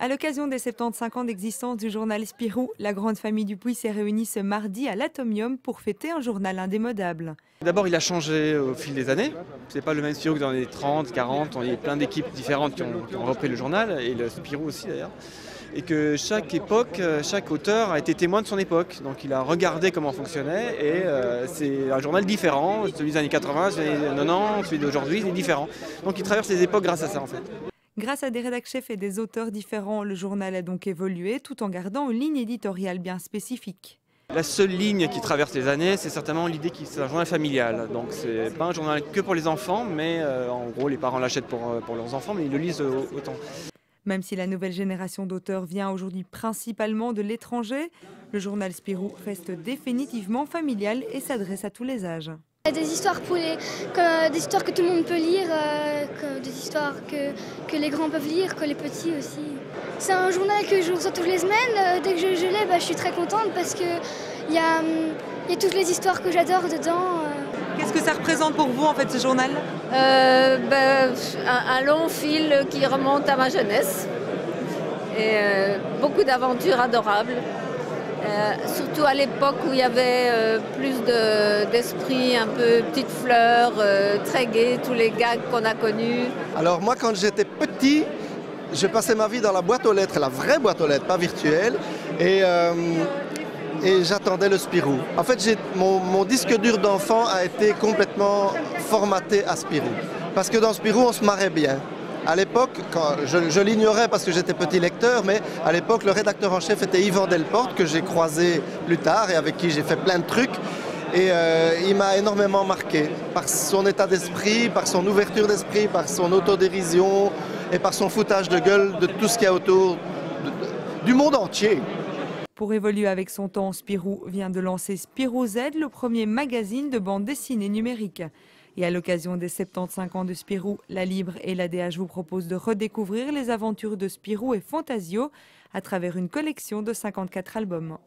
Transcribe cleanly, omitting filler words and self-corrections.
À l'occasion des 75 ans d'existence du journal Spirou, la grande famille Dupuis s'est réunie ce mardi à l'Atomium pour fêter un journal indémodable. D'abord, il a changé au fil des années. C'est pas le même Spirou que dans les 30, 40. Il y a plein d'équipes différentes qui ont repris le journal, et le Spirou aussi d'ailleurs. Et que chaque époque, chaque auteur a été témoin de son époque. Donc il a regardé comment fonctionnait, et c'est un journal différent. Celui des années 80, celui des années 90, celui d'aujourd'hui, il est différent. Donc il traverse les époques grâce à ça en fait. Grâce à des rédacteurs-chefs et des auteurs différents, le journal a donc évolué tout en gardant une ligne éditoriale bien spécifique. La seule ligne qui traverse les années, c'est certainement l'idée que c'est un journal familial. Donc c'est pas un journal que pour les enfants, mais en gros les parents l'achètent pour leurs enfants, mais ils le lisent autant. Même si la nouvelle génération d'auteurs vient aujourd'hui principalement de l'étranger, le journal Spirou reste définitivement familial et s'adresse à tous les âges. Des histoires des histoires que tout le monde peut lire, des histoires que les grands peuvent lire, que les petits aussi. C'est un journal que je reçois toutes les semaines. Dès que je l'ai, je suis très contente parce qu'il y a toutes les histoires que j'adore dedans. Qu'est-ce que ça représente pour vous en fait ce journal? Un long fil qui remonte à ma jeunesse et beaucoup d'aventures adorables. Surtout à l'époque où il y avait plus d'esprit, un peu petite fleur, très gai, tous les gags qu'on a connus. Alors moi quand j'étais petit, je passais ma vie dans la boîte aux lettres, la vraie boîte aux lettres, pas virtuelle, et j'attendais le Spirou. En fait, mon disque dur d'enfant a été complètement formaté à Spirou. Parce que dans Spirou, on se marrait bien. À l'époque, je l'ignorais parce que j'étais petit lecteur, mais à l'époque, le rédacteur en chef était Yvan Delporte, que j'ai croisé plus tard et avec qui j'ai fait plein de trucs. Et il m'a énormément marqué par son état d'esprit, par son ouverture d'esprit, par son autodérision et par son foutage de gueule de tout ce qu'il y a autour du monde entier. Pour évoluer avec son temps, Spirou vient de lancer Spirou Z, le premier magazine de bande dessinée numérique. Et à l'occasion des 75 ans de Spirou, la Libre et l'ADH vous proposent de redécouvrir les aventures de Spirou et Fantasio à travers une collection de 54 albums.